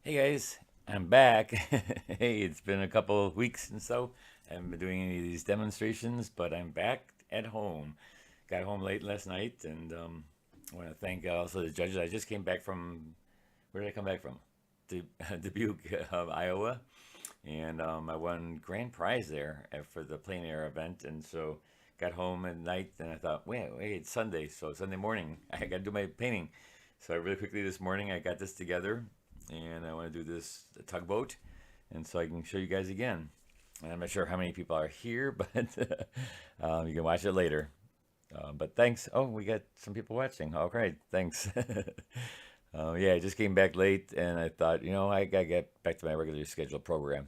Hey guys, I'm back. Hey, it's been a couple of weeks and so I haven't been doing any of these demonstrations, but I'm back at home. Got home late last night, and I want to thank also the judges. I just came back from, where did I come back from? Dubuque, Iowa, and I won grand prize there for the plein air event, and so got home at night, and I thought, wait, it's Sunday, so Sunday morning I got to do my painting. So really quickly this morning I got this together, and I want to do this tugboat, and so I can show you guys again. And I'm not sure how many people are here, but you can watch it later. But thanks. Oh, we got some people watching. All right, thanks. Yeah, I just came back late, and I thought, I gotta get back to my regularly scheduled program.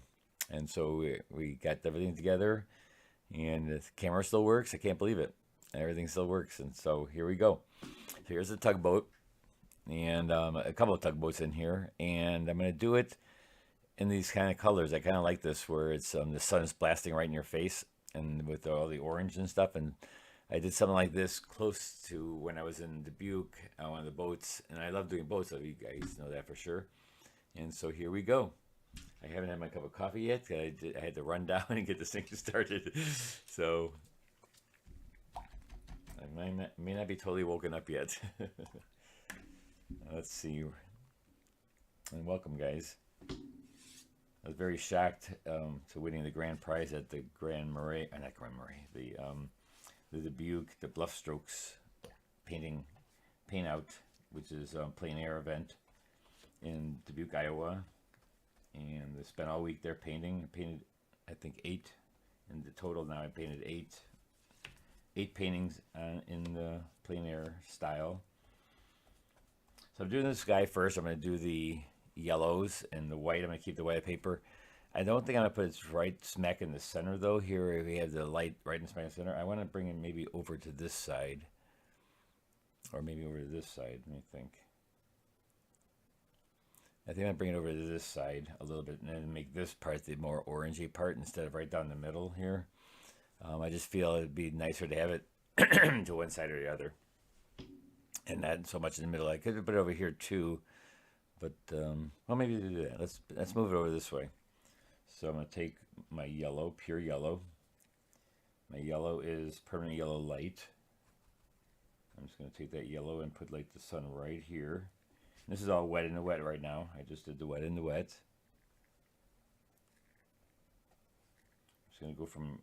And so we got everything together, and the camera still works. I can't believe it. Everything still works, and so here we go. So here's the tugboat, and a couple of tugboats in here, and I'm gonna do it in these kind of colors. I kind of like this, where it's the sun is blasting right in your face, and with all the orange and stuff. And I did something like this close to when I was in Dubuque on one of the boats, and I love doing boats, so you guys know that for sure. And so here we go. I haven't had my cup of coffee yet. I had to run down and get this thing started. So I may not be totally woken up yet. Let's see. And welcome, guys. I was very shocked to winning the grand prize at the Grand Marais, not Grand Marais, the Dubuque, the Bluff Strokes painting paint out, which is a plein air event in Dubuque, Iowa. And I spent all week there painting. I painted, I think, 8. In the total now, I painted eight paintings in the plein air style. So I'm doing this guy first. I'm going to do the yellows and the white. I'm going to keep the white paper. I don't think I'm going to put it right smack in the center, though. Here we have the light right in smack in the center. I want to bring it maybe over to this side. Or maybe over to this side. Let me think. I think I'll bring it over to this side a little bit and then make this part the more orangey part instead of right down the middle here. I just feel it'd be nicer to have it to one side or the other, and not so much in the middle. I could put it over here too, but well, maybe do that. Let's move it over this way. So I'm gonna take my yellow, pure yellow. My yellow is permanent yellow light. I'm just gonna take that yellow and put like the sun right here. This is all wet in the wet right now. I just did the wet in the wet. I'm just gonna go from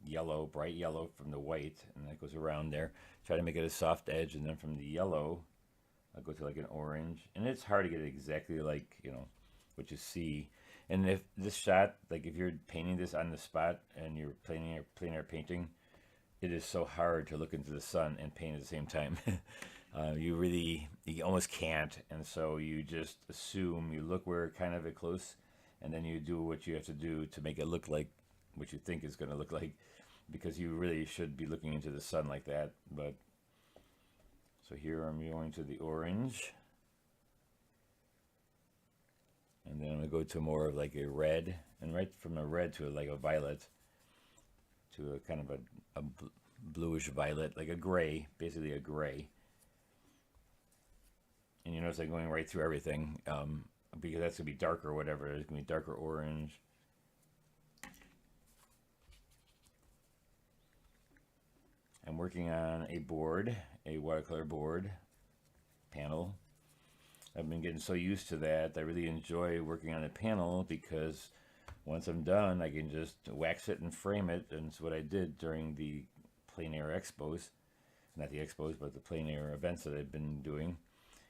yellow, bright yellow from the white, and that goes around there. Try to make it a soft edge, and then from the yellow, I'll go to like an orange. And it's hard to get it exactly like, what you see. And if this shot, like if you're painting this on the spot and you're painting plein air painting, it is so hard to look into the sun and paint at the same time. You almost can't, and so you just assume you look where kind of it close, and then you do what you have to do to make it look like what you think is going to look like, because you really should be looking into the sun like that. But so here I'm going to the orange, and then I'm going to go to more of like a red, and right from a red to like a violet, to a kind of a bluish violet, like a gray, basically a gray. And you notice I'm going right through everything, because that's going to be darker, whatever. It's going to be darker orange. I'm working on a board, a watercolor board panel. I've been getting so used to that. I really enjoy working on a panel because once I'm done, I can just wax it and frame it. And it's what I did during the plein air expos. Not the expos, but the plein air events that I've been doing.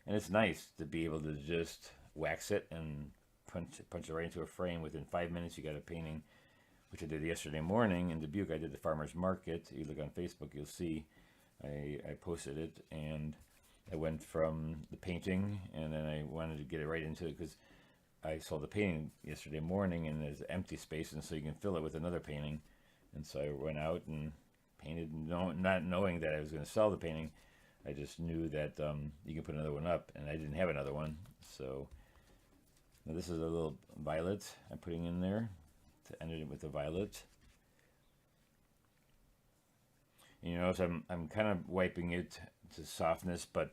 And it's nice to be able to just wax it and punch it right into a frame. Within 5 minutes, you got a painting, which I did yesterday morning in Dubuque. I did the farmer's market. You look on Facebook, you'll see I posted it, and I went from the painting, and then I wanted to get it right into it because I saw the painting yesterday morning, and there's empty space, and so you can fill it with another painting. And so I went out and painted, not knowing that I was going to sell the painting. I just knew that you can put another one up, and I didn't have another one. So now this is a little violet I'm putting in there to end it with a violet. And you notice I'm kind of wiping it to softness, but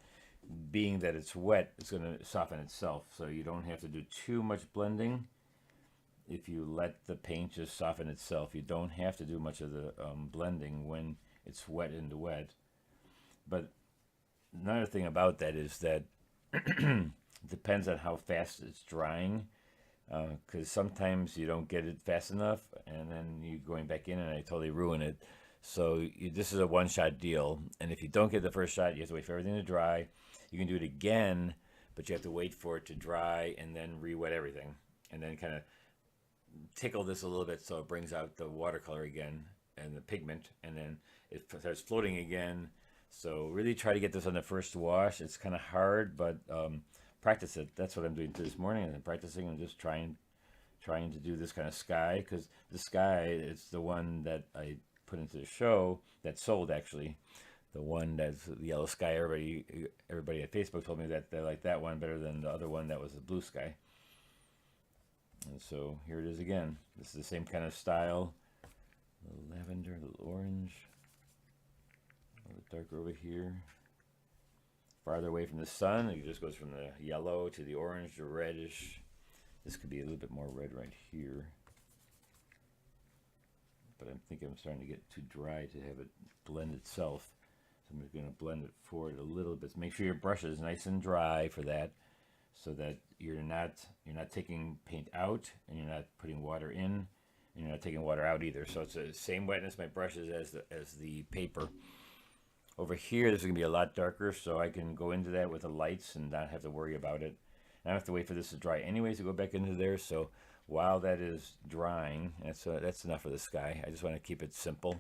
being that it's wet, it's going to soften itself. So you don't have to do too much blending. If you let the paint just soften itself, you don't have to do much of the blending when it's wet into wet. But another thing about that is that depends on how fast it's drying, because sometimes you don't get it fast enough, and then you going back in and I totally ruin it. So this is a one-shot deal, and if you don't get the first shot, you have to wait for everything to dry. You can do it again, but you have to wait for it to dry and then re-wet everything, and then kind of tickle this a little bit so it brings out the watercolor again and the pigment, and then it starts floating again. So really try to get this on the first wash. It's kind of hard, but practice it. That's what I'm doing this morning. I'm practicing and just trying to do this kind of sky, because the sky is the one that I put into the show that sold, actually. The one that's the yellow sky. Everybody at Facebook told me that they like that one better than the other one that was the blue sky. And so here it is again. This is the same kind of style. A little lavender, a little orange. A little darker over here. Farther away from the sun, it just goes from the yellow to the orange to reddish. This could be a little bit more red right here. But I'm thinking I'm starting to get too dry to have it blend itself. So I'm just going to blend it forward a little bit. Make sure your brush is nice and dry for that, so that you're not taking paint out and you're not putting water in, and you're not taking water out either. So it's the same wetness my brushes as the paper. Over here, this is going to be a lot darker, so I can go into that with the lights and not have to worry about it. I don't have to wait for this to dry anyways to go back into there. So while that is drying, that's enough for the sky. I just want to keep it simple.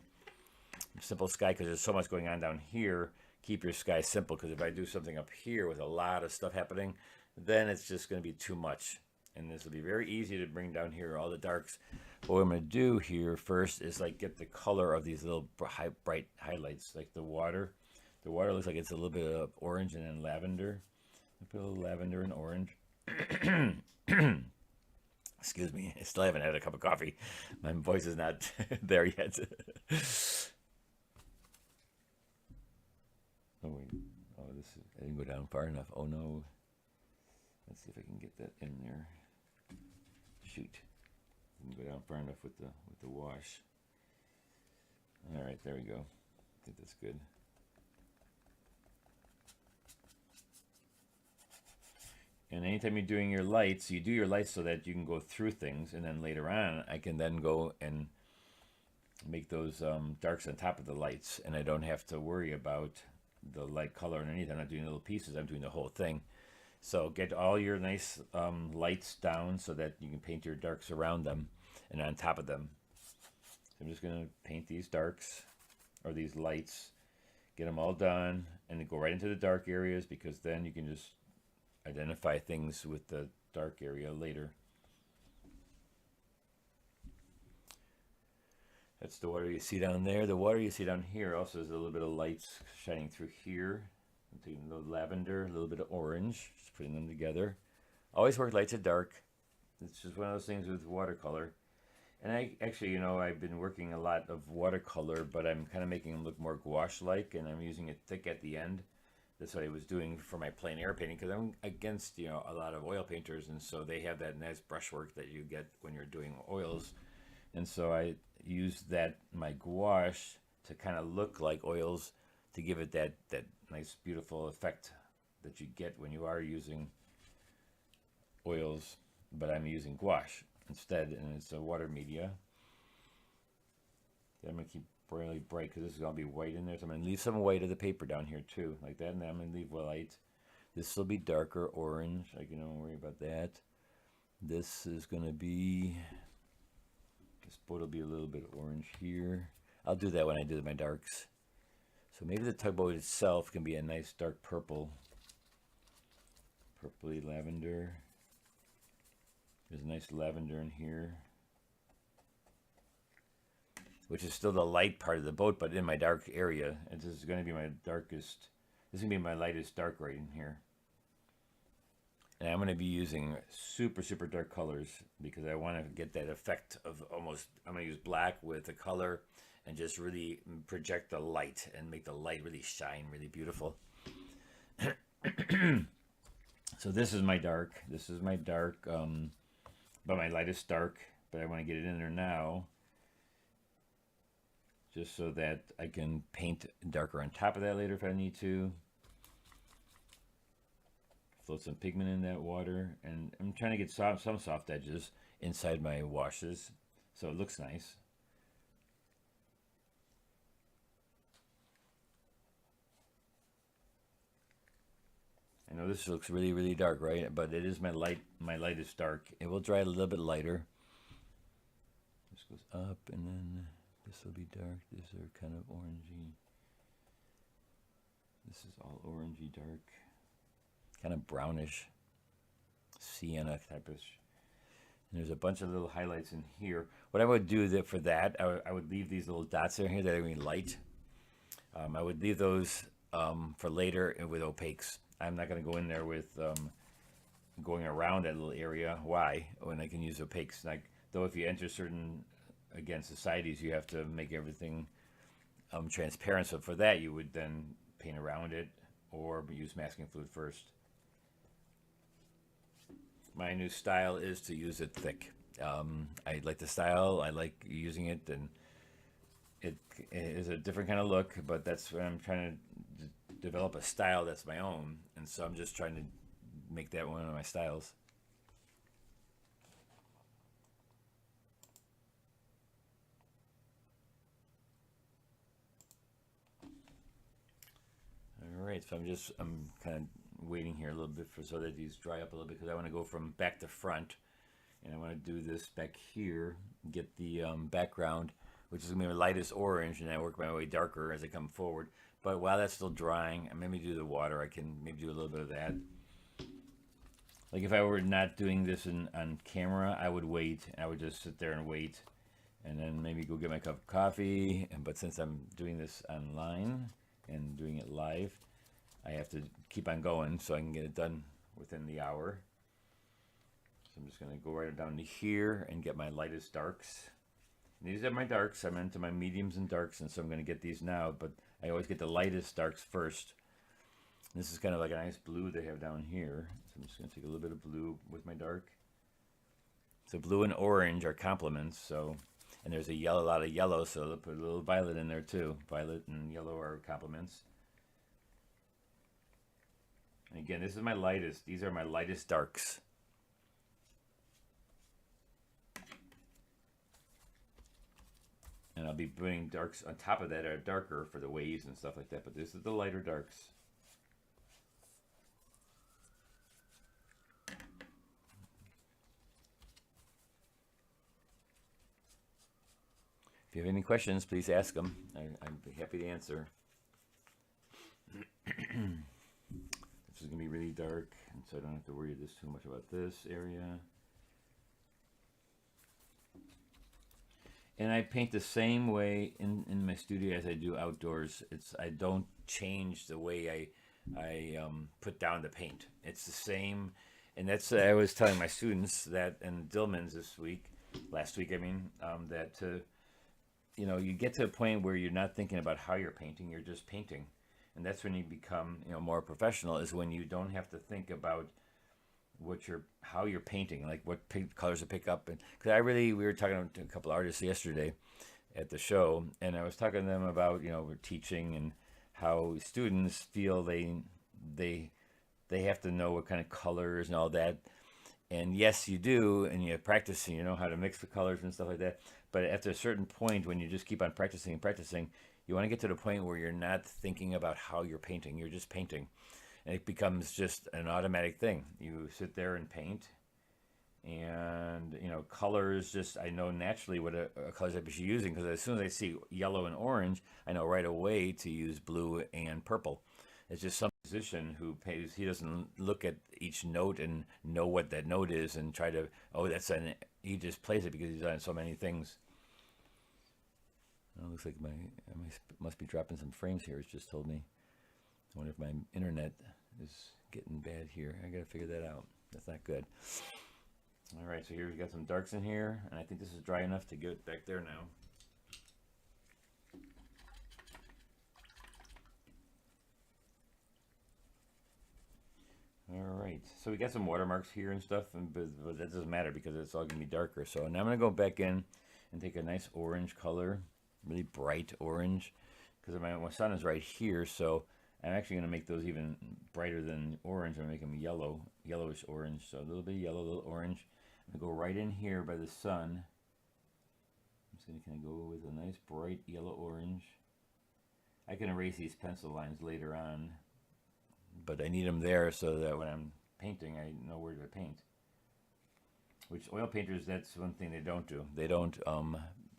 Simple sky, because there's so much going on down here. Keep your sky simple, because if I do something up here with a lot of stuff happening, then it's just going to be too much. And this will be very easy to bring down here all the darks. What I'm going to do here first is like get the color of these little bright highlights, like the water. The water looks like it's a little bit of orange and then lavender. Put a little lavender and orange. Excuse me, I still haven't had a cup of coffee. My voice is not there yet. Oh, wait. Oh, I didn't go down far enough. Oh no. Let's see if I can get that in there. Shoot. Didn't go down far enough with the wash. All right, there we go. I think that's good. And anytime you're doing your lights, you do your lights so that you can go through things, and then later on, I can then go and make those darks on top of the lights, and I don't have to worry about the light color underneath. I'm not doing little pieces, I'm doing the whole thing. So get all your nice lights down so that you can paint your darks around them and on top of them. So I'm just going to paint these darks, or these lights, get them all done, and then go right into the dark areas, because then you can just identify things with the dark area later. That's the water you see down there. The water you see down here also has a little bit of lights shining through here. I'm taking a little lavender, a little bit of orange, just putting them together. Always work light to dark. It's just one of those things with watercolor. And I actually, I've been working a lot of watercolor, but I'm kind of making them look more gouache-like, and I'm using it thick at the end. That's what I was doing for my plein air painting, because I'm against, a lot of oil painters, and so they have that nice brushwork that you get when you're doing oils. And so I use my gouache to kind of look like oils, to give it that nice, beautiful effect that you get when you are using oils. But I'm using gouache instead, and it's a water media. I'm going to keep really bright, because this is going to be white in there. So I'm going to leave some white of the paper down here too, like that, and then I'm going to leave light. This will be darker orange. I don't worry about that. This is going to be, this boat will be a little bit orange here. I'll do that when I do my darks. So maybe the tugboat itself can be a nice dark purple. Purpley lavender. There's a nice lavender in here, which is still the light part of the boat, but in my dark area. And this is going to be my darkest, this is going to be my lightest dark right in here. And I'm going to be using super, super dark colors, because I want to get that effect of almost, I'm going to use black with the color and just really project the light and make the light really shine really beautiful. So this is my dark. This is my dark, but my lightest dark. But I want to get it in there now, just so that I can paint darker on top of that later if I need to. Float some pigment in that water, and I'm trying to get some soft edges inside my washes, so it looks nice. I know this looks really, really dark, right? But it is my lightest dark. It will dry a little bit lighter. This goes up, and then this will be dark. These are kind of orangey. This is all orangey dark, kind of brownish, sienna type of. And there's a bunch of little highlights in here. What I would do for that, I would leave these little dots in here that are going to be light. I would leave those for later with opaques. I'm not going to go in there with going around that little area. Why? When I can use opaques. Like, though if you enter certain, again, societies, you have to make everything transparent. So for that, you would then paint around it or use masking fluid first. My new style is to use it thick. I like the style. I like using it, and it is a different kind of look, but that's what I'm trying to develop a style that's my own, and so I'm just trying to make that one of my styles. All right, so I'm kind of waiting here a little bit so that these dry up a little bit, because I want to go from back to front, and I want to do this back here, get the background, which is going to be my lightest orange, and I work my way darker as I come forward. But while that's still drying, I maybe do the water. I can maybe do a little bit of that. Like if I were not doing this on camera, I would wait. I would just sit there and wait, and then maybe go get my cup of coffee. But since I'm doing this online and doing it live, I have to keep on going so I can get it done within the hour. So I'm just going to go right down to here and get my lightest darks. And these are my darks. I'm into my mediums and darks, and so I'm going to get these now. But I always get the lightest darks first. This is kind of like a nice blue they have down here. So I'm just going to take a little bit of blue with my dark. So blue and orange are complements. So, and there's a lot of yellow, so they'll put a little violet in there too. Violet and yellow are complements. And again, this is my lightest. These are my lightest darks. And I'll be putting darks on top of that are darker for the waves and stuff like that. But this is the lighter darks. If you have any questions, please ask them. I'd be happy to answer. This is going to be really dark, and so I don't have to worry too much about this area. And I paint the same way in my studio as I do outdoors. I don't change the way I put down the paint. It's the same, and that's I was telling my students that in Dillman's last week I mean, that you get to a point where you're not thinking about how you're painting, you're just painting, and that's when you become more professional. Is when you don't have to think about how you're painting, like what colors to pick up. And because we were talking to a couple of artists yesterday at the show, and I was talking to them about we're teaching and how students feel they have to know what kind of colors and all that. And yes, you do, and you practice, and you know how to mix the colors and stuff like that. But after a certain point, when you just keep on practicing and practicing, you want to get to the point where you're not thinking about how you're painting. You're just painting. And it becomes just an automatic thing. You sit there and paint, and colors. Just I know naturally what a colors I should be using, because as soon as I see yellow and orange, I know right away to use blue and purple. It's just some musician who pays. He doesn't look at each note and know what that note is and try to he just plays it because he's done so many things. It looks like I must be dropping some frames here. It's just told me. I wonder if my internet is getting bad here. I gotta figure that out. That's not good. All right, so here we've got some darks in here, and I think this is dry enough to get it back there now. All right, so we got some watermarks here and stuff, but that doesn't matter because it's all gonna be darker. So now I'm gonna go back in and take a nice orange color, really bright orange, because my sun is right here. So I'm actually gonna make those even brighter than orange. I'm gonna make them yellow, yellowish orange. So a little bit of yellow, a little orange. I'm gonna go right in here by the sun. I'm just gonna kind of go with a nice bright yellow orange. I can erase these pencil lines later on, but I need them there so that when I'm painting, I know where to paint. Which oil painters, that's one thing they don't do. They don't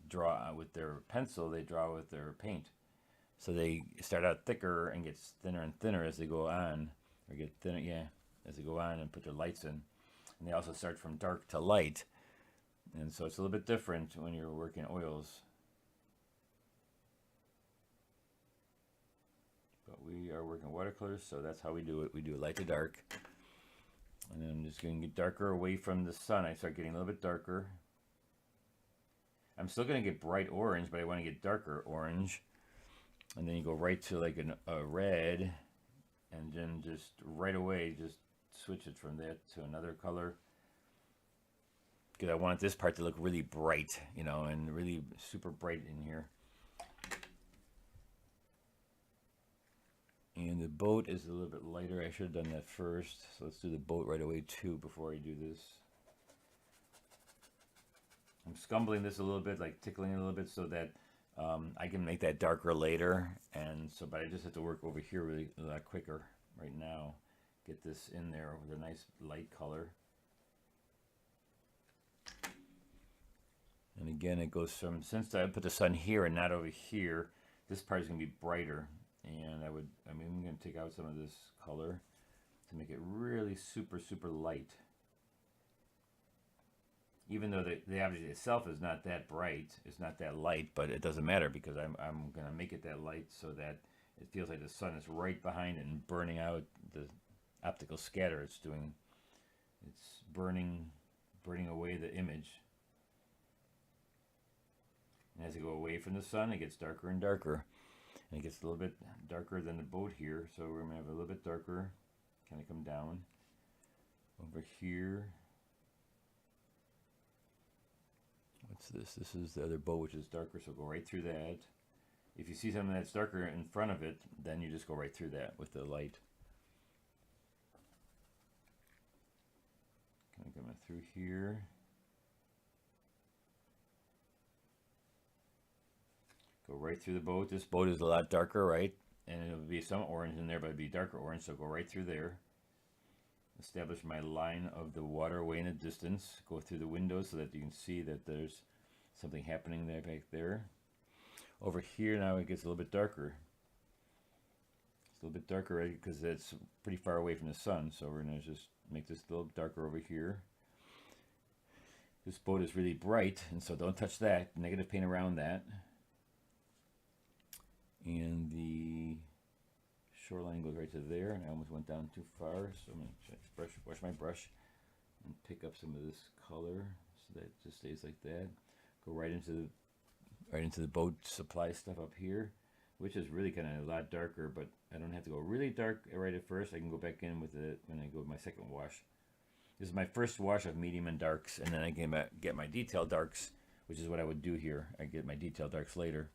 draw with their pencil, they draw with their paint. So they start out thicker and gets thinner and thinner as they go on, or get thinner, yeah, as they go on and put their lights in. And they also start from dark to light. And so it's a little bit different when you're working oils. But we are working watercolors, so that's how we do it. We do light to dark. And then I'm just going to get darker away from the sun. I start getting a little bit darker. I'm still going to get bright orange, but I want to get darker orange. And then you go right to like a red, and then just right away, just switch it from that to another color. Because I want this part to look really bright, you know, and really super bright in here. And the boat is a little bit lighter. I should have done that first. So let's do the boat right away too before I do this. I'm scumbling this a little bit, like tickling it a little bit so that I can make that darker later. And so, but I just have to work over here really a lot quicker right now. Get this in there with a nice light color. And again, it goes from, since I put the sun here and not over here, this part is going to be brighter. And I'm going to take out some of this color to make it really super, super light. Even though the object itself is not that bright, it's not that light, but it doesn't matter because I'm going to make it that light so that it feels like the sun is right behind it and burning out the optical scatter it's doing. It's burning away the image. And as you go away from the sun, it gets darker and darker. And it gets a little bit darker than the boat here, so we're going to have a little bit darker, kind of come down. Over here. What's this? This is the other boat, which is darker, so go right through that. If you see something that's darker in front of it, then you just go right through that with the light. Kind of coming through here. Go right through the boat. This boat is a lot darker, right? And it'll be some orange in there, but it'll be darker orange, so go right through there. Establish my line of the water away in the distance. Go through the windows so that you can see that there's something happening there back there. Over here now it gets a little bit darker. It's a little bit darker, right? Because it's pretty far away from the sun. So we're going to just make this a little darker over here. This boat is really bright, and so don't touch that. Negative paint around that. And the shoreline goes right to there, and I almost went down too far, so I'm going to wash my brush and pick up some of this color so that it just stays like that. Go right into the boat supply stuff up here, which is really kind of a lot darker, but I don't have to go really dark right at first. I can go back in with it when I go with my second wash. This is my first wash of medium and darks, and then I can get my detail darks, which is what I would do here. I get my detail darks later.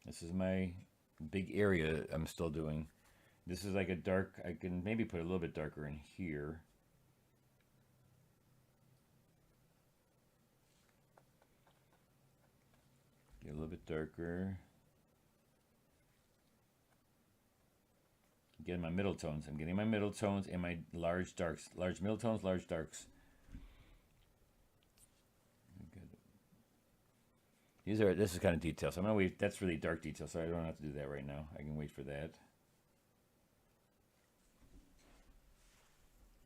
This is my big area I'm still doing. This is like a dark, I can maybe put a little bit darker in here. Get a little bit darker. Getting my middle tones. I'm getting my middle tones and my large darks. Large middle tones, large darks. This is kind of detail, so I'm gonna wait. That's really dark detail, so I don't have to do that right now. I can wait for that.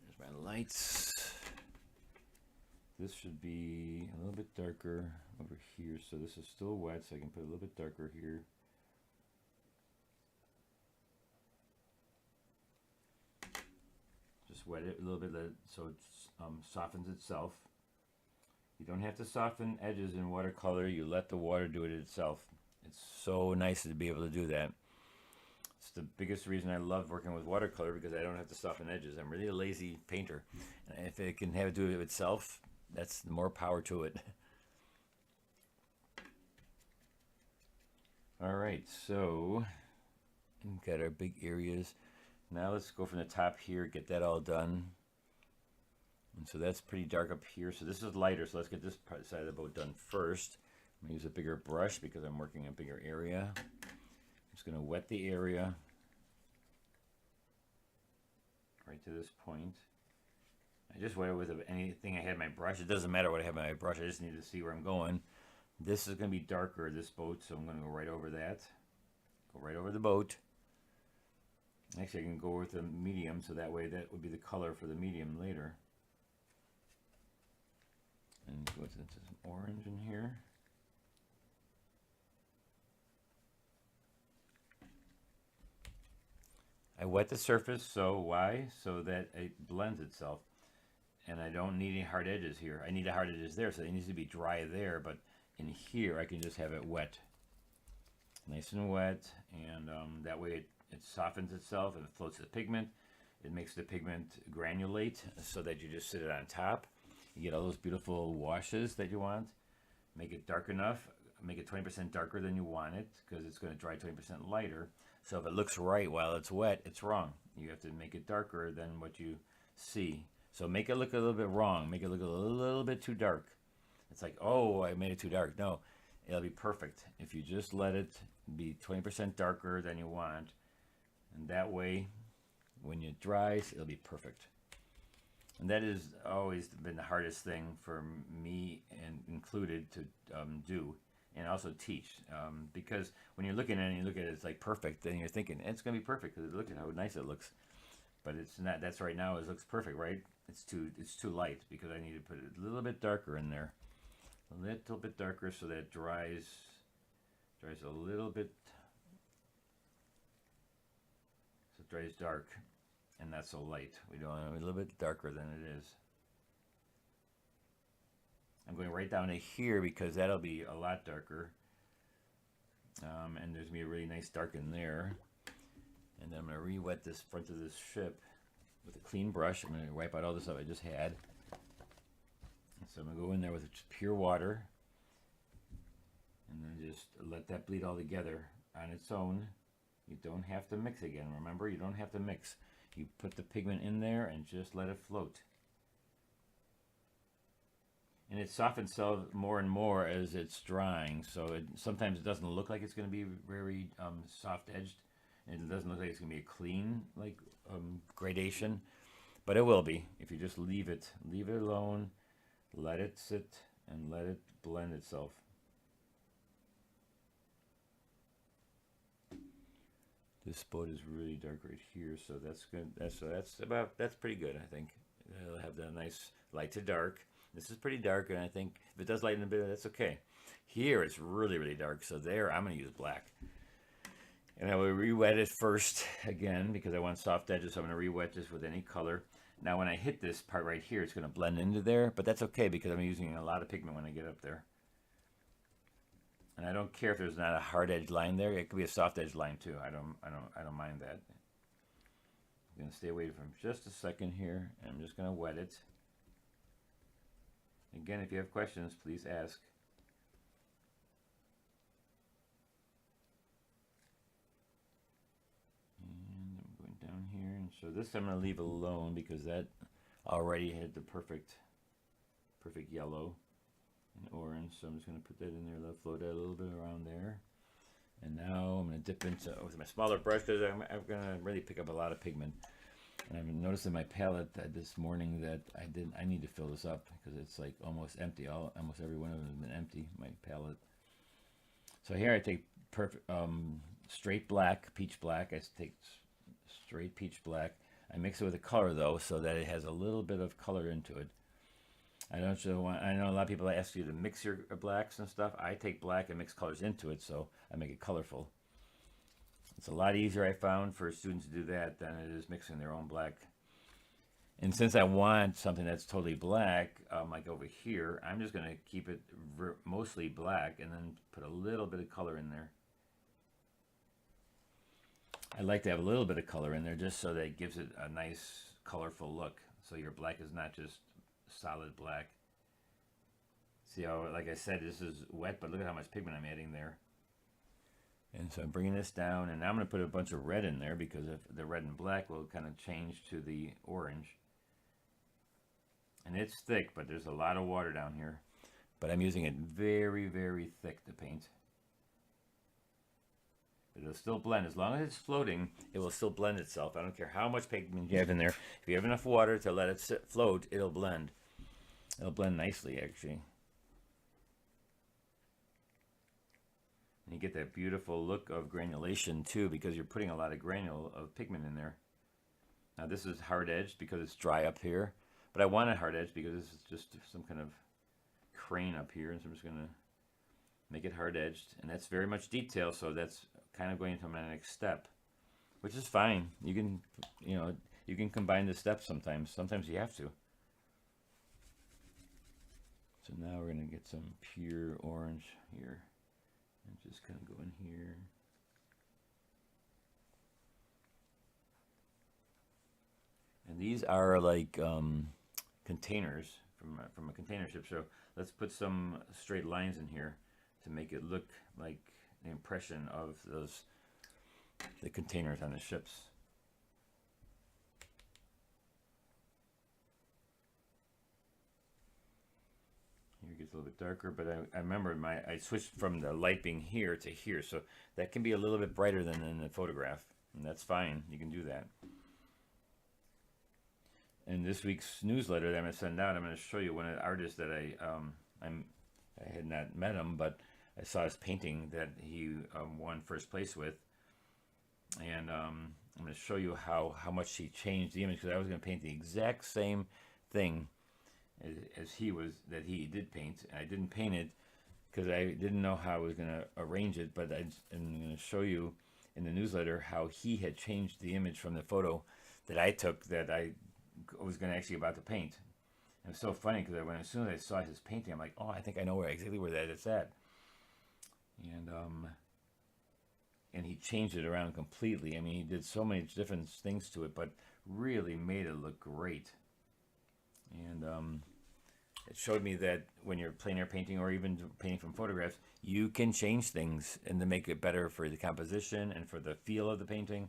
There's my lights. This should be a little bit darker over here, so this is still wet, so I can put a little bit darker here. Just wet it a little bit so it softens itself. You don't have to soften edges in watercolor. You let the water do it itself. It's so nice to be able to do that. It's the biggest reason I love working with watercolor, because I don't have to soften edges. I'm really a lazy painter. And if it can have it do it itself, that's more power to it. All right, so we've got our big areas. Now let's go from the top here, get that all done. And so that's pretty dark up here. So this is lighter, so let's get this side of the boat done first. I'm gonna use a bigger brush because I'm working a bigger area. I'm just gonna wet the area right to this point. I just wet it with anything I had in my brush. It doesn't matter what I have in my brush, I just need to see where I'm going. This is gonna be darker, this boat, so I'm gonna go right over that. Go right over the boat. Actually, I can go with a medium, so that way that would be the color for the medium later. And go into some orange in here. I wet the surface, so why? So that it blends itself. And I don't need any hard edges here. I need a hard edges there, so it needs to be dry there, but in here I can just have it wet. Nice and wet, and that way it softens itself and it floats the pigment. It makes the pigment granulate so that you just sit it on top. You get all those beautiful washes that you want. Make it dark enough, make it 20% darker than you want it, because it's going to dry 20% lighter. So if it looks right while it's wet, it's wrong. You have to make it darker than what you see. So make it look a little bit wrong. Make it look a little bit too dark. It's like, oh, I made it too dark. No, it'll be perfect if you just let it be 20% darker than you want. And that way, when it dries, it'll be perfect. And that has always been the hardest thing for me, and included, to do, and also teach. Because when you're looking at it and you look at it, it's like perfect, then you're thinking, it's going to be perfect because look at how nice it looks. But it's not. That's right now, it looks perfect, right? It's too light, because I need to put it a little bit darker in there. A little bit darker so that it dries a little bit. So it dries dark and not so light. We don't want it a little bit darker than it is. I'm going right down to here because that'll be a lot darker. And there's going to be a really nice dark in there. And then I'm going to re-wet this front of this ship with a clean brush. I'm going to wipe out all the stuff I just had. And so I'm going to go in there with just pure water. And then just let that bleed all together on its own. You don't have to mix again. Remember, you don't have to mix. You put the pigment in there and just let it float. And it softens itself more and more as it's drying. So sometimes it doesn't look like it's going to be very soft-edged. And it doesn't look like it's going to be a clean gradation. But it will be if you just leave it alone, let it sit, and let it blend itself. This boat is really dark right here, so that's good. That's pretty good, I think. It'll have the nice light to dark. This is pretty dark, and I think if it does lighten a bit, that's okay. Here it's really, really dark, so there I'm going to use black. And I will re-wet it first again because I want soft edges, so I'm going to re-wet this with any color. Now when I hit this part right here, it's going to blend into there, but that's okay because I'm using a lot of pigment when I get up there. And I don't care if there's not a hard edge line there. It could be a soft edge line too. I don't mind that. I'm going to stay away from just a second here, and I'm just going to wet it. Again, if you have questions, please ask. And I'm going down here, and so this I'm going to leave alone because that already had the perfect yellow and orange. So I'm just going to put that in there, let it float out a little bit around there. And now I'm going to dip into with my smaller brush because I'm going to really pick up a lot of pigment. And I've noticed in my palette this morning that I need to fill this up because it's like almost empty. Almost every one of them has been empty, my palette. So here I take straight black, peach black. I take straight peach black. I mix it with a color though, so that it has a little bit of color into it. I know a lot of people ask you to mix your blacks and stuff. I take black and mix colors into it, so I make it colorful. It's a lot easier, I found, for students to do that than it is mixing their own black. And since I want something that's totally black, like over here, I'm just going to keep it mostly black and then put a little bit of color in there. I like to have a little bit of color in there just so that it gives it a nice colorful look. So your black is not just solid black. See how, like I said, this is wet, but look at how much pigment I'm adding there. And so I'm bringing this down, and now I'm going to put a bunch of red in there because if the red and black will kind of change to the orange. And it's thick, but there's a lot of water down here. But I'm using it very, very thick to paint. But it'll still blend. As long as it's floating, it will still blend itself. I don't care how much pigment you have in there. If you have enough water to let it float, it'll blend. It'll blend nicely, actually. And you get that beautiful look of granulation, too, because you're putting a lot of granule of pigment in there. Now, this is hard-edged because it's dry up here. But I want it hard-edged because this is just some kind of crane up here. And so I'm just going to make it hard-edged. And that's very much detail, so that's kind of going into my next step, which is fine. You can, you can combine the steps sometimes. Sometimes you have to. So now we're going to get some pure orange here. And just kind of go in here. And these are like containers from a container ship. So let's put some straight lines in here to make it look like the impression of the containers on the ships. Here it gets a little bit darker, but I remember I switched from the light being here to here, so that can be a little bit brighter than in the photograph, and that's fine. You can do that. In this week's newsletter that I'm going to send out, I'm going to show you one of the artists that I had not met him, but I saw his painting that he won first place with, and I'm going to show you how much he changed the image, because I was going to paint the exact same thing as he did paint, and I didn't paint it because I didn't know how I was going to arrange it, but I'm going to show you in the newsletter how he had changed the image from the photo that I took that I was going to actually about to paint. And it was so funny because as soon as I saw his painting, I'm like, oh, I think I know exactly where that is at. And he changed it around completely. I mean, he did so many different things to it, but really made it look great. And it showed me that when you're plein air painting or even painting from photographs, you can change things and to make it better for the composition and for the feel of the painting.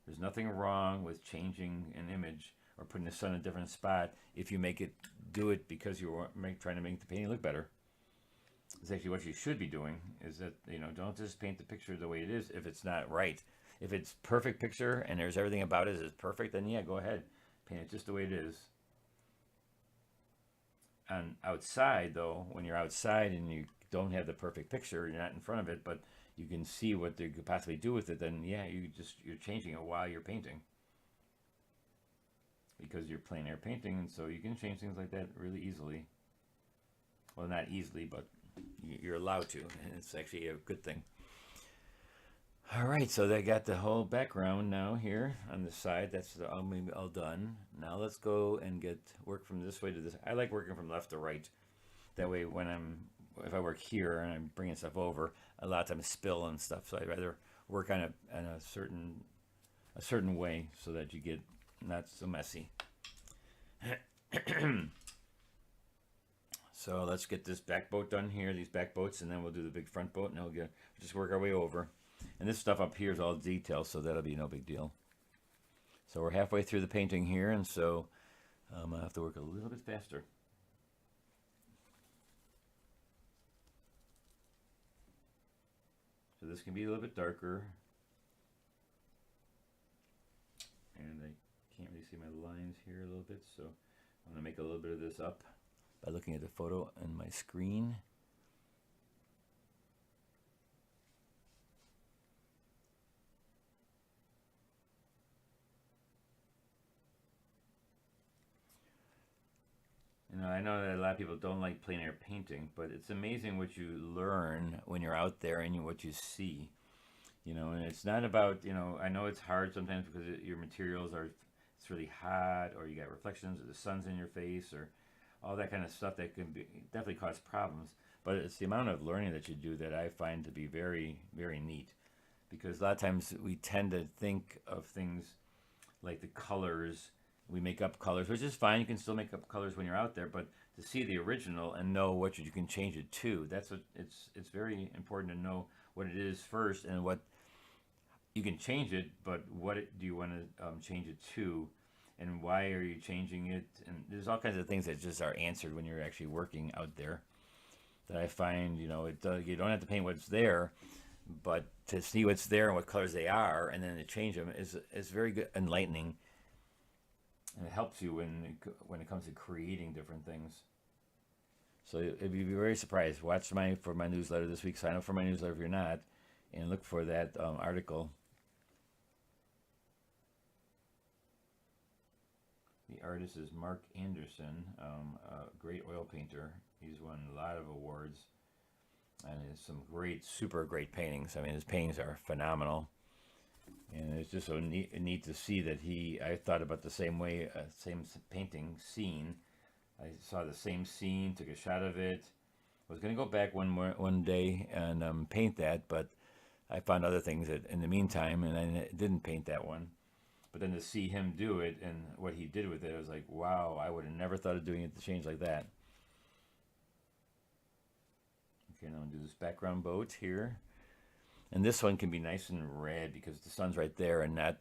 There's nothing wrong with changing an image or putting the sun in a different spot if you do it because you're trying to make the painting look better. It's actually what you should be doing, is that, don't just paint the picture the way it is if it's not right. If it's perfect picture and there's everything about it is perfect, then yeah, go ahead. Paint it just the way it is. And outside, though, when you're outside and you don't have the perfect picture, you're not in front of it, but you can see what they could possibly do with it, then yeah, you're changing it while you're painting. Because you're plein air painting, and so you can change things like that really easily. Well, not easily, but you're allowed to, and it's actually a good thing. All right, so they got the whole background now here on the side. That's all done. Now let's go and work from this way to this. I like working from left to right. That way, if I work here and I'm bringing stuff over, a lot of times spill and stuff. So I'd rather work on a certain way so that you get not so messy. So let's get this back boat done here, these back boats, and then we'll do the big front boat, and then we'll just work our way over. And this stuff up here is all detailed, so that'll be no big deal. So we're halfway through the painting here, and so I'll have to work a little bit faster. So this can be a little bit darker. And I can't really see my lines here a little bit, so I'm going to make a little bit of this up by looking at the photo on my screen. I know that a lot of people don't like plein air painting, but it's amazing what you learn when you're out there and what you see. And it's not about, I know it's hard sometimes because your materials it's really hot, or you got reflections, or the sun's in your face, or all that kind of stuff that can definitely cause problems. But it's the amount of learning that you do that I find to be very, very neat. because a lot of times we tend to think of things like the colors. We make up colors, which is fine. You can still make up colors when you're out there, but to see the original and know what you can change it to, that's what it's very important to know what it is first and what you can change it, but do you want to change it to, and why are you changing it? And there's all kinds of things that just are answered when you're actually working out there. That I find, you know, you don't have to paint what's there, but to see what's there and what colors they are, and then to change them is very good, enlightening, and it helps you when it comes to creating different things. So you'd be very surprised. Watch for my newsletter this week. Sign up for my newsletter if you're not, and look for that article. The artist is Mark Anderson, a great oil painter. He's won a lot of awards, and has some super great paintings. I mean, his paintings are phenomenal, and it's just so neat to see that I thought about the same way, same painting scene. I saw the same scene, took a shot of it. I was going to go back one day and paint that, but I found other things in the meantime, and I didn't paint that one. But then to see him do it and what he did with it, I was like, wow, I would have never thought of doing it to change like that. Okay, now I'm going to do this background boat here. And this one can be nice and red because the sun's right there and not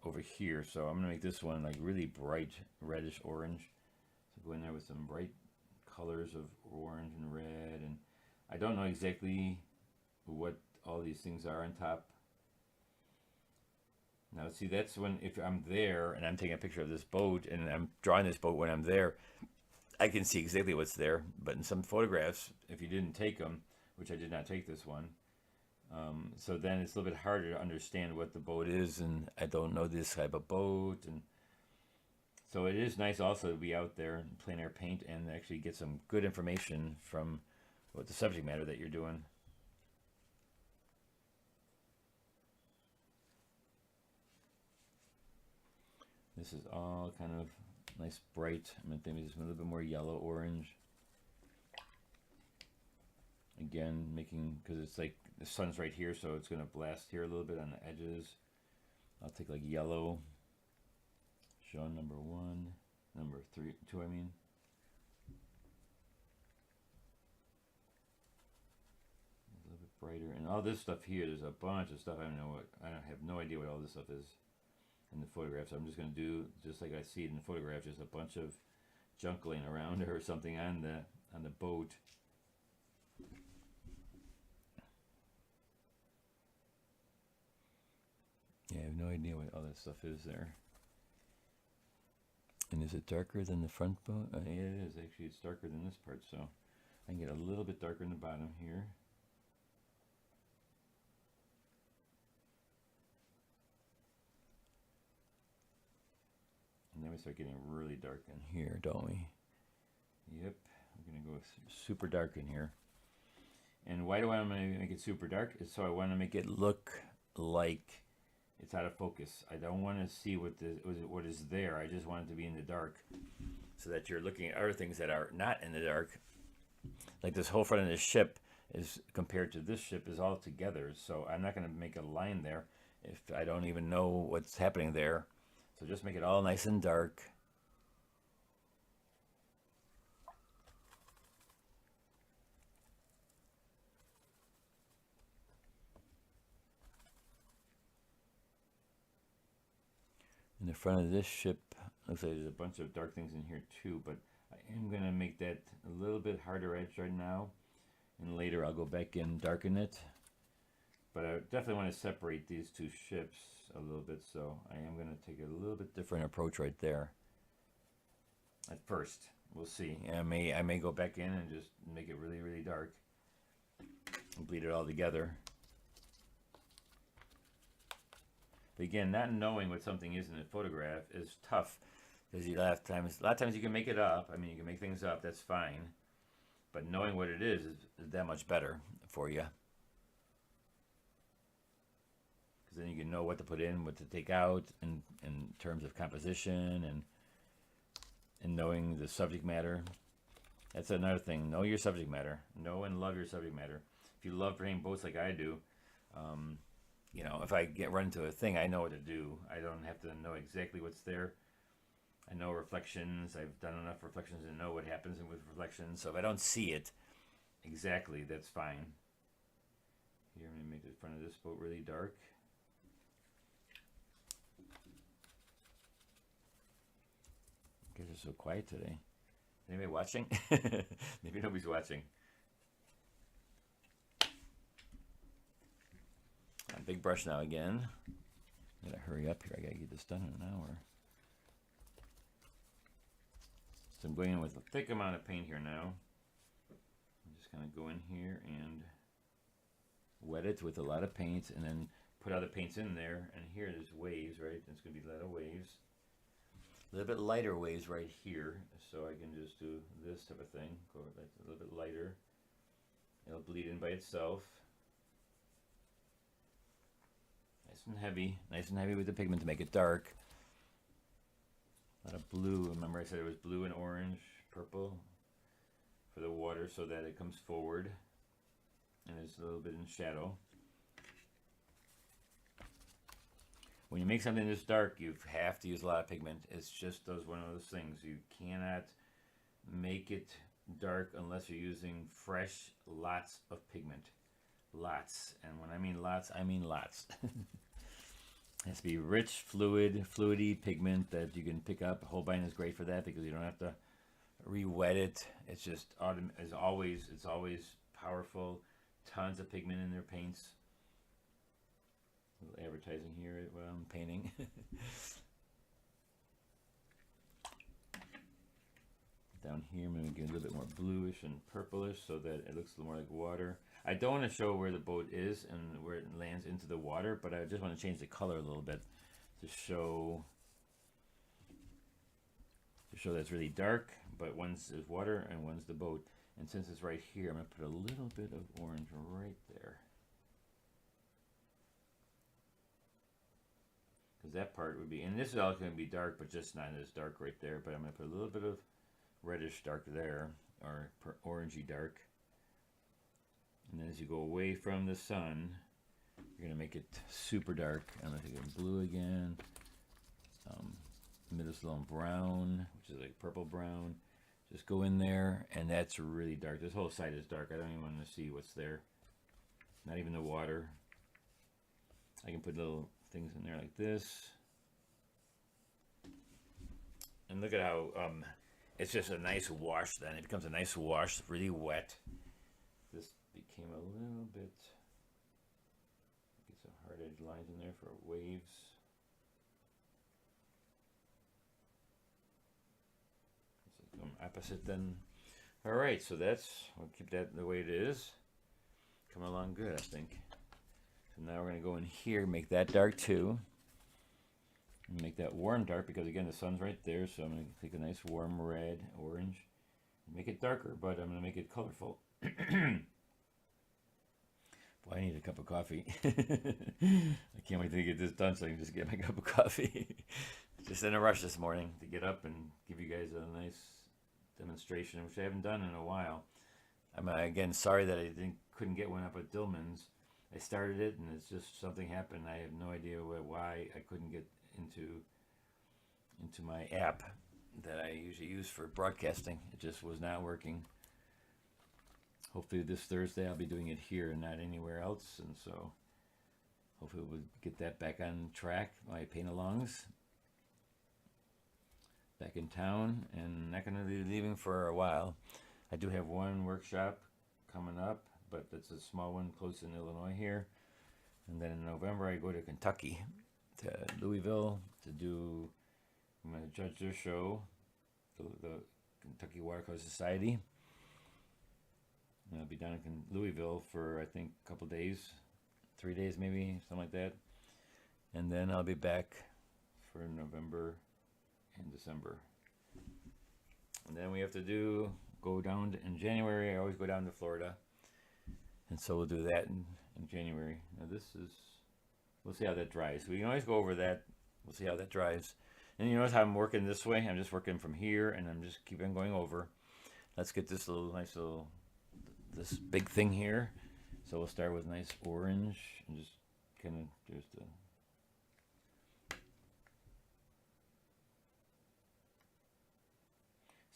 over here. So I'm going to make this one like really bright reddish orange. So go in there with some bright colors of orange and red. And I don't know exactly what all these things are on top. Now, see, that's when, if I'm there and I'm taking a picture of this boat and I'm drawing this boat when I'm there, I can see exactly what's there. But in some photographs, if you didn't take them, which I did not take this one, so then it's a little bit harder to understand what the boat is, and I don't know this type of boat. And so it is nice also to be out there and plein air paint and actually get some good information from what the subject matter that you're doing. This is all kind of nice bright. I'm going to maybe just a little bit more yellow orange. Again, because it's like the sun's right here, so it's going to blast here a little bit on the edges. I'll take like yellow. Show number 1, number 2, I mean. A little bit brighter. And all this stuff here, there's a bunch of stuff. I have no idea what all this stuff is in the photographs. I'm just going to do just like I see it in the photograph, just a bunch of junk laying around or something on the boat. Yeah, I have no idea what all that stuff is there. And is it darker than the front boat? Yeah, it is. Actually, it's darker than this part, so I can get a little bit darker in the bottom here. And then we start getting really dark in here, don't we? Yep, we're going to go super dark in here. And why do I want to make it super dark? It's so I want to make it look like it's out of focus. I don't want to see what is there. I just want it to be in the dark, so that you're looking at other things that are not in the dark. Like this whole front of this ship is compared to this ship is all together. So I'm not going to make a line there if I don't even know what's happening there. So just make it all nice and dark. In the front of this ship, looks like there's a bunch of dark things in here too, but I am going to make that a little bit harder edge right now, and later I'll go back and darken it. But I definitely want to separate these two ships a little bit, so I am going to take a little bit different approach right there. At first, we'll see. I may go back in and just make it really, really dark and bleed it all together. But again, not knowing what something is in a photograph is tough, because a lot of times you can make it up. I mean, you can make things up, that's fine. But knowing what it is that much better for you. Because then you can know what to put in, what to take out in terms of composition and knowing the subject matter. That's another thing. Know your subject matter. Know and love your subject matter. If you love painting boats like I do, you know, if I get run into a thing, I know what to do. I don't have to know exactly what's there. I know reflections. I've done enough reflections to know what happens with reflections. So if I don't see it exactly, that's fine. Here, I'm going to make the front of this boat really dark. You guys are so quiet today. Anybody watching? Maybe nobody's watching. A big brush now again. I gotta hurry up here. I gotta get this done in an hour. So I'm going in with a thick amount of paint here now. I'm just gonna go in here and wet it with a lot of paint, and then put other paints in there. And here there's waves, right? It's gonna be a lot of waves. A little bit lighter waves right here, so I can just do this type of thing. Go a little bit lighter. It'll bleed in by itself. Nice and heavy with the pigment to make it dark. A lot of blue. Remember I said it was blue and orange, purple for the water so that it comes forward and it's a little bit in shadow. When you make something this dark, you have to use a lot of pigment. It's just one of those things. You cannot make it dark unless you're using fresh, lots of pigment. Lots. And when I mean lots, I mean lots. It has to be rich, fluidy pigment that you can pick up. Holbein is great for that because you don't have to re-wet it. It's just it's always powerful. Tons of pigment in their paints. A little advertising here while I'm painting. Down here, I'm going to get a little bit more bluish and purplish so that it looks a little more like water. I don't want to show where the boat is and where it lands into the water, but I just want to change the color a little bit to show that it's really dark, but one's is water and one's the boat. And since it's right here, I'm going to put a little bit of orange right there. Because that part would be, and this is all going to be dark, but just not as dark right there. But I'm going to put a little bit of reddish dark there, or orangey dark. And then as you go away from the sun, you're going to make it super dark. I'm going to take it blue again. Middle slow brown, which is like purple brown. Just go in there, and that's really dark. This whole side is dark. I don't even want to see what's there. Not even the water. I can put little things in there like this. And look at how it's just a nice wash then. It becomes a nice wash, really wet. This became a little bit, get some hard edge lines in there for waves. So come opposite then. All right, so we'll keep that the way it is. Coming along good, I think. So now we're going to go in here, make that dark too. And make that warm dark because again the sun's right there, so I'm going to take a nice warm red, orange. Make it darker, but I'm going to make it colorful. Boy, I need a cup of coffee. I can't wait to get this done so I can just get my cup of coffee. Just in a rush this morning to get up and give you guys a nice demonstration, which I haven't done in a while. I'm again sorry that I couldn't get one up at Dillman's. I started it and it's just something happened. I have no idea why I couldn't get into my app that I usually use for broadcasting. It just was not working. Hopefully this Thursday I'll be doing it here and not anywhere else, and so hopefully we'll get that back on track. My paint-alongs back in town, and not going to be leaving for a while. I do have one workshop coming up, but it's a small one close in Illinois here, and then in November I go to Kentucky, to Louisville, I'm going to judge their show, the Kentucky Watercolor Society. And I'll be down in Louisville for I think a couple days, 3 days maybe, something like that. And then I'll be back for November and December. And then we have to go down in January. I always go down to Florida. And so we'll do that in January. Now we'll see how that dries. We can always go over that. We'll see how that dries. And you notice how I'm working this way? I'm just working from here and I'm just keeping going over. Let's get this this big thing here. So we'll start with nice orange and just kind of just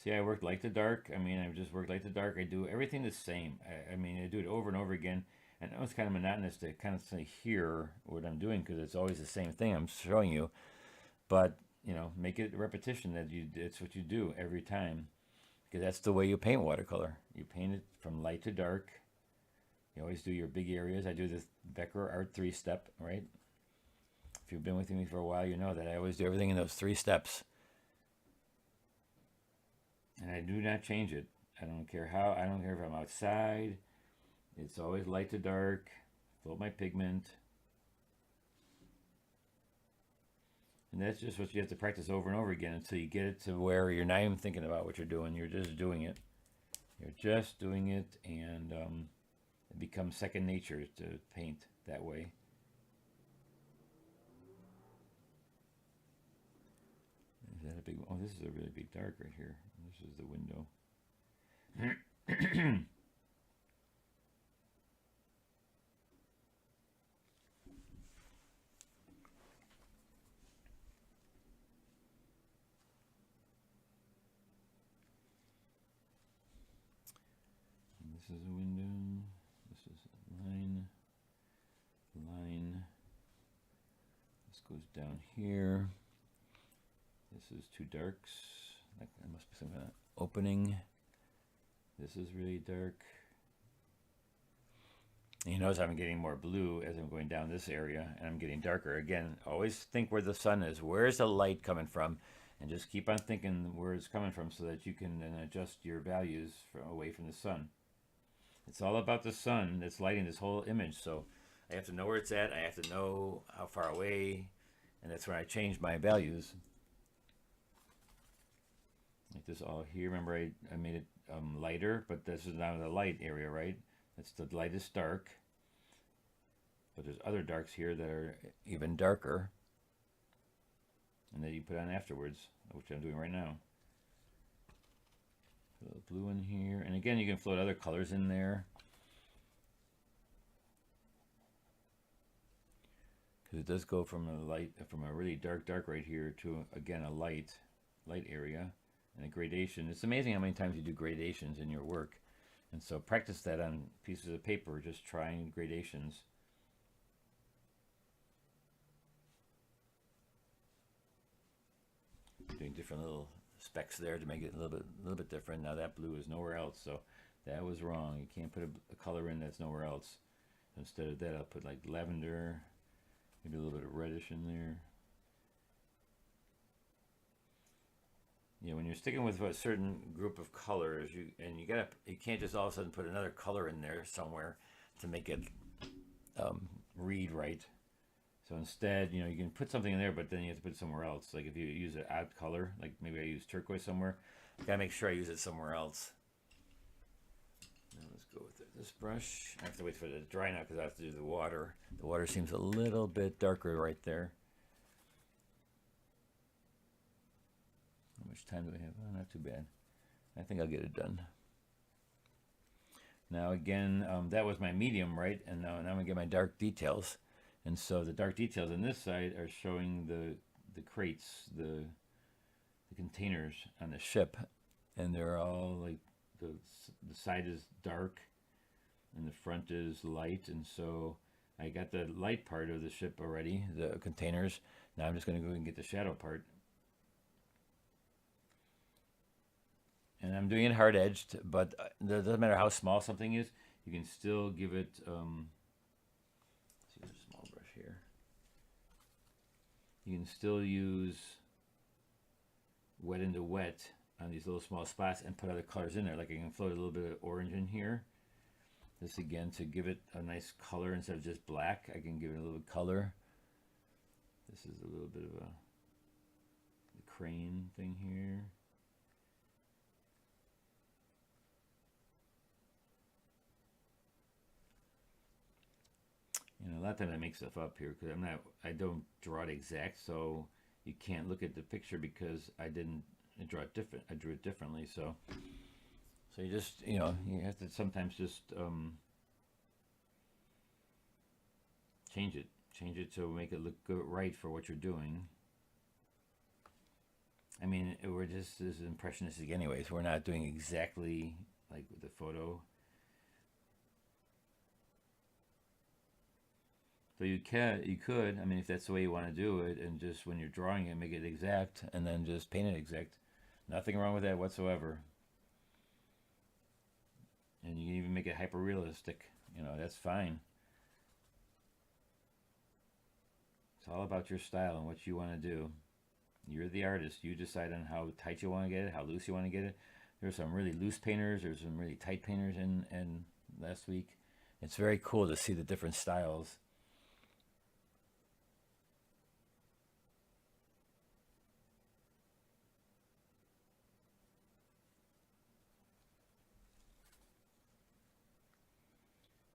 see, I work light to dark. I mean, I just work light to dark. I do everything the same. I mean, I do it over and over again. And it was kind of monotonous to kind of say hear what I'm doing because it's always the same thing I'm showing you. But, you know, make it a repetition that it's what you do every time. Because that's the way you paint watercolor. You paint it from light to dark. You always do your big areas. I do this Becker Art 3-step, right? If you've been with me for a while, you know that I always do everything in those 3 steps. And I do not change it. I don't care how. I don't care if I'm outside. It's always light to dark. Fill my pigment. And that's just what you have to practice over and over again until you get it to where you're not even thinking about what you're doing. You're just doing it. You're just doing it, and it becomes second nature to paint that way. Is that a big one? Oh, this is a really big dark right here. This is the window. And this is a window. This is a line. Line. This goes down here. This is 2 darks. That must be some kind of opening. This is really dark. And you notice I'm getting more blue as I'm going down this area, and I'm getting darker. Again, always think where the sun is. Where's the light coming from? And just keep on thinking where it's coming from so that you can then adjust your values away from the sun. It's all about the sun that's lighting this whole image. So I have to know where it's at. I have to know how far away. And that's when I change my values. Like this all here. Remember I made it lighter, but this is now the light area, right? That's the lightest dark. But there's other darks here that are even darker. And that you put on afterwards, which I'm doing right now. A little blue in here. And again, you can float other colors in there. Because it does go from a really dark right here to, again, a light area. And a gradation. It's amazing how many times you do gradations in your work. And so practice that on pieces of paper, just trying gradations. Doing different little specks there to make it a little bit different. Now that blue is nowhere else, so that was wrong. You can't put a color in that's nowhere else. Instead of that, I'll put like lavender, maybe a little bit of reddish in there. Yeah, when you're sticking with a certain group of colors, you can't just all of a sudden put another color in there somewhere to make it read right. So instead, you can put something in there, but then you have to put it somewhere else. Like if you use an odd color, like maybe I use turquoise somewhere, I gotta make sure I use it somewhere else. Now let's go with this brush. I have to wait for it to dry now because I have to do the water. The water seems a little bit darker right there. How much time do we have? Oh, not too bad. I think I'll get it done. Now again, that was my medium, right? And now I'm gonna get my dark details. And so the dark details on this side are showing the crates, the containers on the ship, and they're all like the side is dark and the front is light. And so I got the light part of the ship already, the containers. Now I'm just going to go and get the shadow part. And I'm doing it hard edged, but it doesn't matter how small something is, you can still give it. Let's use a small brush here. You can still use wet into wet on these little small spots and put other colors in there. Like I can float a little bit of orange in here. This again to give it a nice color instead of just black. I can give it a little color. This is a little bit of a crane thing here. A lot of times I make stuff up here because I don't draw it exact, so you can't look at the picture because I drew it different. I drew it differently, so you just you have to sometimes just change change it to make it look good, right for what you're doing. I mean, we're just as impressionistic anyways. We're not doing exactly like with the photo. So you could, I mean, if that's the way you want to do it, and just when you're drawing it, make it exact, and then just paint it exact. Nothing wrong with that whatsoever. And you can even make it hyper realistic. You know, that's fine. It's all about your style and what you want to do. You're the artist. You decide on how tight you want to get it, how loose you want to get it. There's some really loose painters. There's some really tight painters in last week. It's very cool to see the different styles.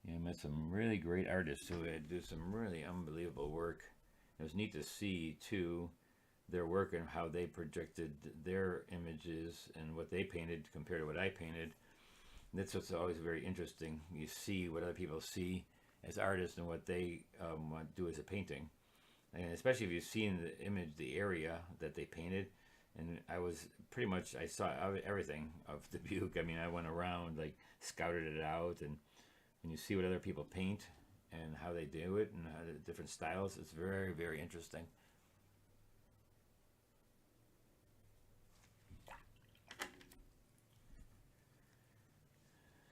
Yeah, I met some really great artists who had do some really unbelievable work. It was neat to see too their work and how they projected their images and what they painted compared to what I painted. That's what's always very interesting. You see what other people see as artists and what they want to do as a painting, and especially if you've seen the image, the area that they painted. And I was pretty much, I saw everything of Dubuque. I mean, I went around, like, scouted it out, and when you see what other people paint and how they do it and how the different styles, it's very, very interesting.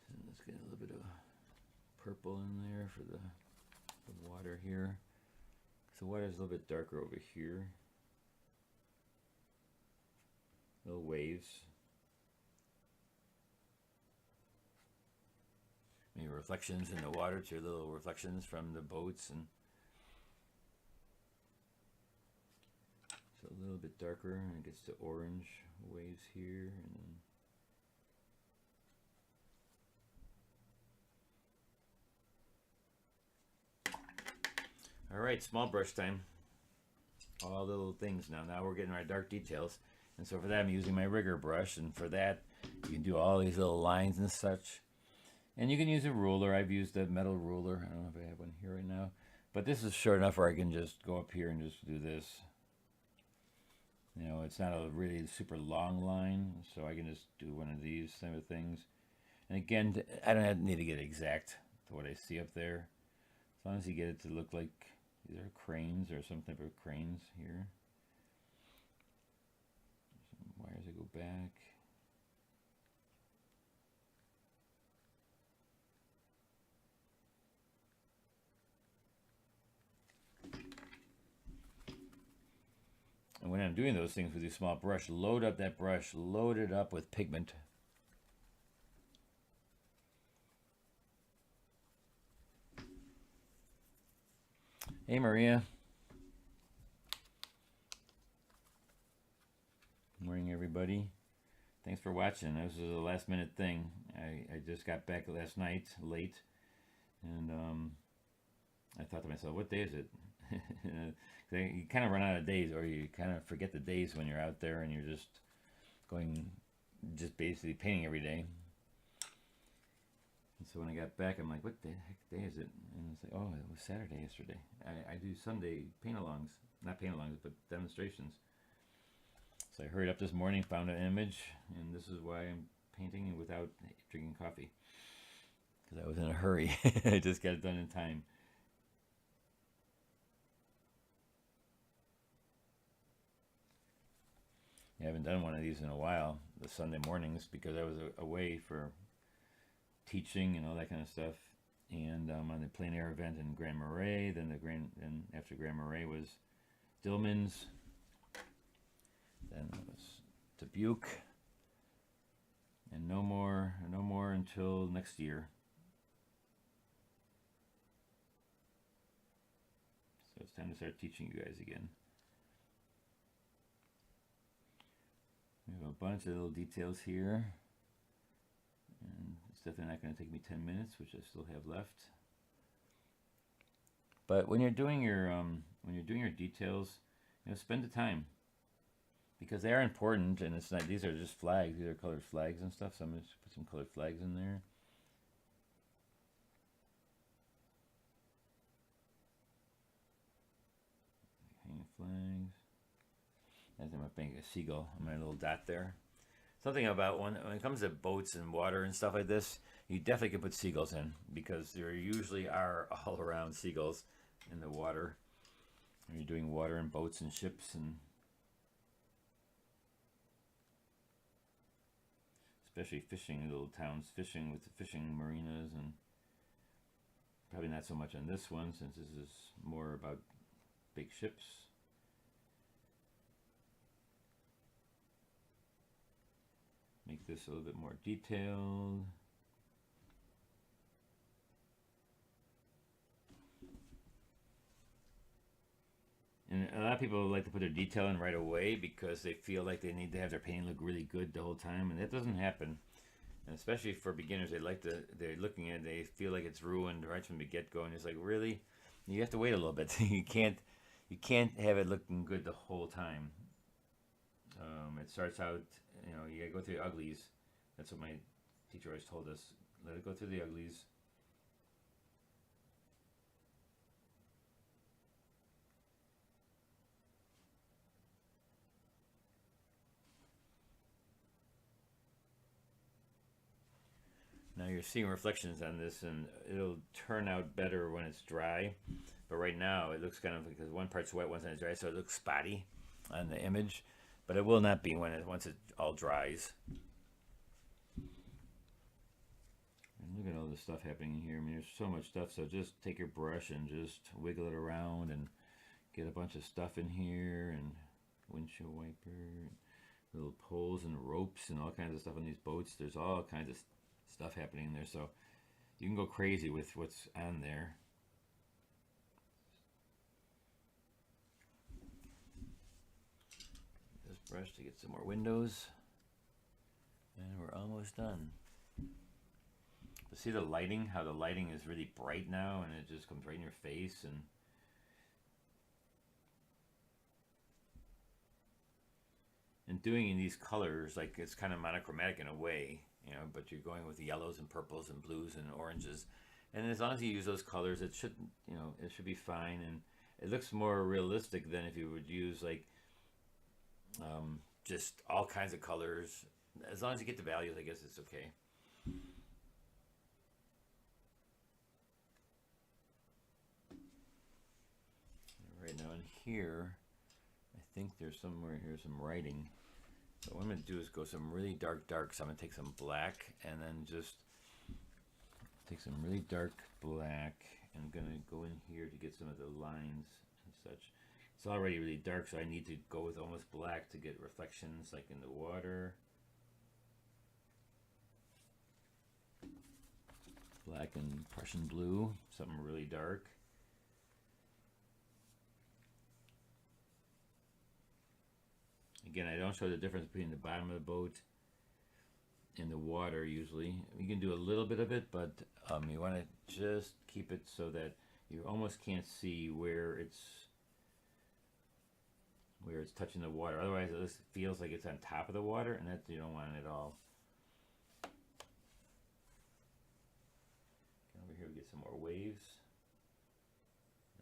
And let's get a little bit of purple in there for the water here. So the water is a little bit darker over here. Little waves. Maybe reflections in the water too, little reflections from the boats, and so a little bit darker, and it gets to orange waves here, and then all right, small brush time. All little things now. Now we're getting our dark details, and so for that I'm using my rigger brush, and for that you can do all these little lines and such. And you can use a ruler. I've used a metal ruler. I don't know if I have one here right now. But this is short enough where I can just go up here and just do this. You know, it's not a really super long line, so I can just do one of these type of things. And again, I don't need to get exact to what I see up there. As long as you get it to look like these are cranes or some type of cranes here. Some wires that go back. And when I'm doing those things with your small brush, load up that brush, load it up with pigment. Hey, Maria. Good morning, everybody. Thanks for watching. This was a last minute thing. I just got back last night, late, and I thought to myself, what day is it? You kind of run out of days, or you kind of forget the days when you're out there and you're just basically painting every day. And so when I got back, I'm like, what the heck day is it? And it's like, oh, it was Saturday yesterday. I do Sunday paint-alongs, not paint-alongs, but demonstrations. So I hurried up this morning, found an image, and this is why I'm painting without drinking coffee, because I was in a hurry. I just got it done in time. I haven't done one of these in a while, the Sunday mornings, because I was away for teaching and all that kind of stuff. And on the plein air event in Grand Marais, then after Grand Marais was Dillman's, then it was Dubuque, and no more until next year. So it's time to start teaching you guys again. We have a bunch of little details here, and it's definitely not going to take me 10 minutes, which I still have left. But when you're doing your details, spend the time, because they are important, and it's not. These are just flags. These are colored flags and stuff. So I'm going to put some colored flags in there. flags. I think I'm making a seagull on my little dot there. Something about when it comes to boats and water and stuff like this, you definitely can put seagulls in because there usually are all around seagulls in the water. When you're doing water and boats and ships, and especially fishing little towns, fishing with the fishing marinas, and probably not so much on this one since this is more about big ships. Make this a little bit more detailed. And a lot of people like to put their detail in right away because they feel like they need to have their painting look really good the whole time, and that doesn't happen. And especially for beginners, they're looking at it, they feel like it's ruined right from the get-go, and it's like, really? You have to wait a little bit. you can't have it looking good the whole time. It starts out, you gotta go through the uglies. That's what my teacher always told us. Let it go through the uglies. Now you're seeing reflections on this, and it'll turn out better when it's dry. But right now it looks kind of, because one part's wet, one's not dry, so it looks spotty on the image. But it will not be once it all dries. And look at all this stuff happening here. I mean, there's so much stuff. So just take your brush and just wiggle it around and get a bunch of stuff in here, and windshield wiper, little poles and ropes and all kinds of stuff on these boats. There's all kinds of stuff happening there, so you can go crazy with what's on there. This brush to get some more windows, and we're almost done. But see the lighting, how the lighting is really bright now, and it just comes right in your face. And doing in these colors, like, it's kind of monochromatic in a way, but you're going with the yellows and purples and blues and oranges, and as long as you use those colors, it should be fine, and it looks more realistic than if you would use like just all kinds of colors. As long as you get the values, I guess it's okay. Right now in here, I think there's somewhere here some writing. So what I'm going to do is go some really dark. So I'm going to take some black and then just take some really dark black, and I'm going to go in here to get some of the lines and such. It's already really dark, so I need to go with almost black to get reflections like in the water. Black and Prussian blue, something really dark. Again, I don't show the difference between the bottom of the boat and the water usually. You can do a little bit of it, but you want to just keep it so that you almost can't see where it's touching the water. Otherwise, it just feels like it's on top of the water, and that you don't want it at all. Over here we get some more waves.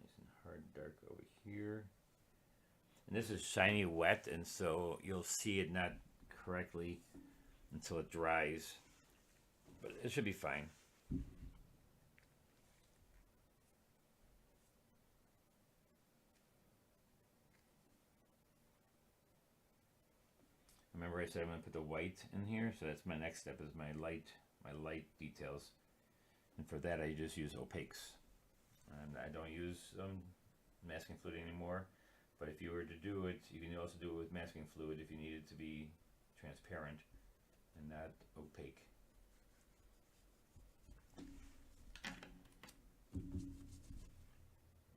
Nice and hard dark over here. And this is shiny wet, and so you'll see it not correctly until it dries. But it should be fine. Remember I said I'm going to put the white in here, so that's my next step, is my light details. And for that I just use opaques. And I don't use masking fluid anymore. But if you were to do it, you can also do it with masking fluid if you need it to be transparent and not opaque.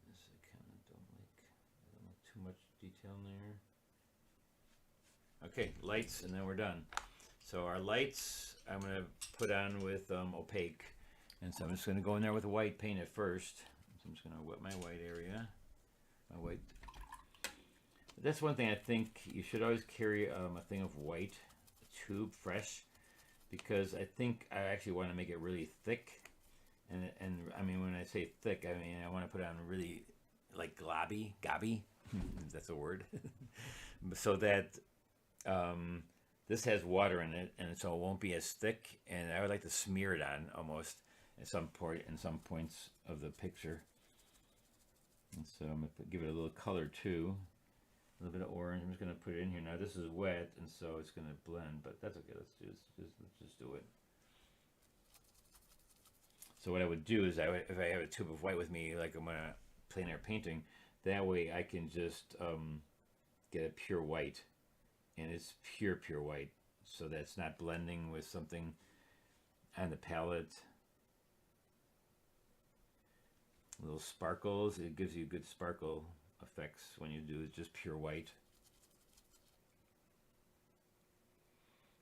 This I kind of don't like too much detail in there. Okay, lights, and then we're done. So our lights I'm going to put on with opaque, and so I'm just going to go in there with a white paint at first. So I'm just going to wet my white area, my white. That's one thing I think you should always carry a thing of white, a tube, fresh, because I think I actually want to make it really thick, and I mean when I say thick, I mean I want to put it on really like gobby, if that's a word, so that um, this has water in it, and so it won't be as thick. And I would like to smear it on almost at some point in some points of the picture. And so I'm gonna give it a little color too, a little bit of orange. I'm just gonna put it in here now. This is wet, and so it's gonna blend, but that's okay. Let's just do it. So what I would do is if I have a tube of white with me, like I'm gonna plein air painting, that way I can just get a pure white, and it's pure white, so that's not blending with something on the palette. Little sparkles, it gives you good sparkle effects when you do just pure white.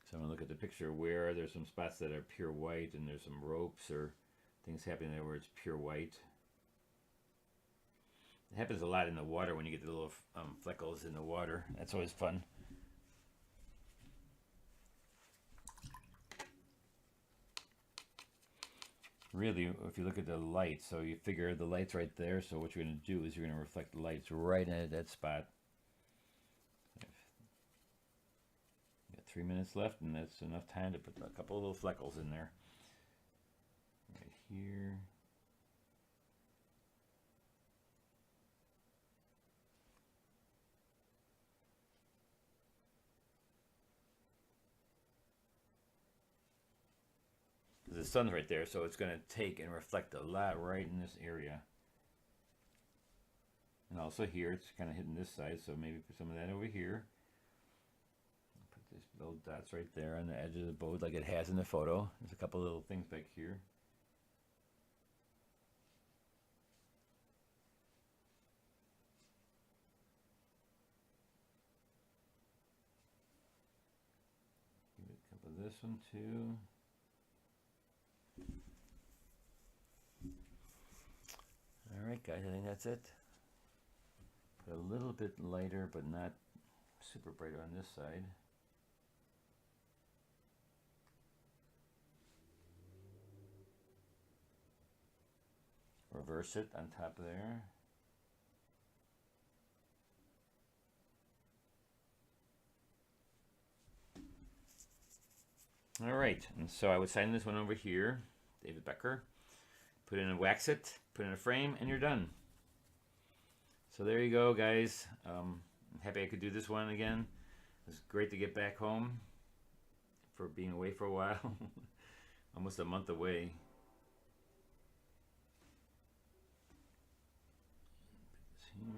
So I'm gonna look at the picture where there's some spots that are pure white, and there's some ropes or things happening there where it's pure white. It happens a lot in the water when you get the little fleckles in the water. That's always fun. Really, if you look at the light, so you figure the light's right there, so what you're going to do is you're going to reflect the lights right at that spot. You got 3 minutes left, and that's enough time to put a couple of little fleckles in there. Right here. The sun's right there, so it's going to take and reflect a lot right in this area. And also here, it's kind of hitting this side, so maybe put some of that over here. Put these little dots right there on the edge of the boat like it has in the photo. There's a couple little things back here. Give it a couple of this one too. All right, guys, I think that's it. Put a little bit lighter, but not super bright on this side. Reverse it on top there. All right, and so I would sign this one over here, David Becker. Put it in and wax it, put it in a frame, and you're done. So there you go, guys. I'm happy I could do this one again. It was great to get back home for being away for a while. Almost a month away. Put this here.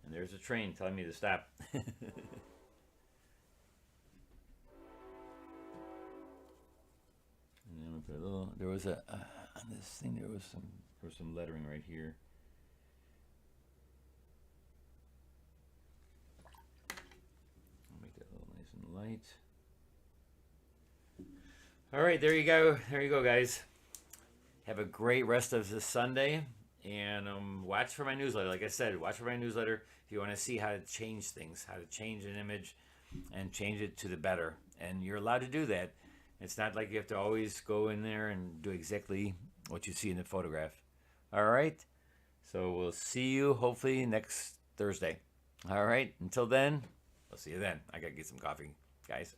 And there's a train telling me to stop. And then we put a little. There was a on this thing. There was some lettering right here. I'll make that a little nice and light. All right, there you go. There you go, guys. Have a great rest of this Sunday, and watch for my newsletter. Like I said, watch for my newsletter if you want to see how to change things, how to change an image, and change it to the better. And you're allowed to do that. It's not like you have to always go in there and do exactly what you see in the photograph. All right? So we'll see you hopefully next Thursday. All right? Until then, we'll see you then. I got to get some coffee, guys.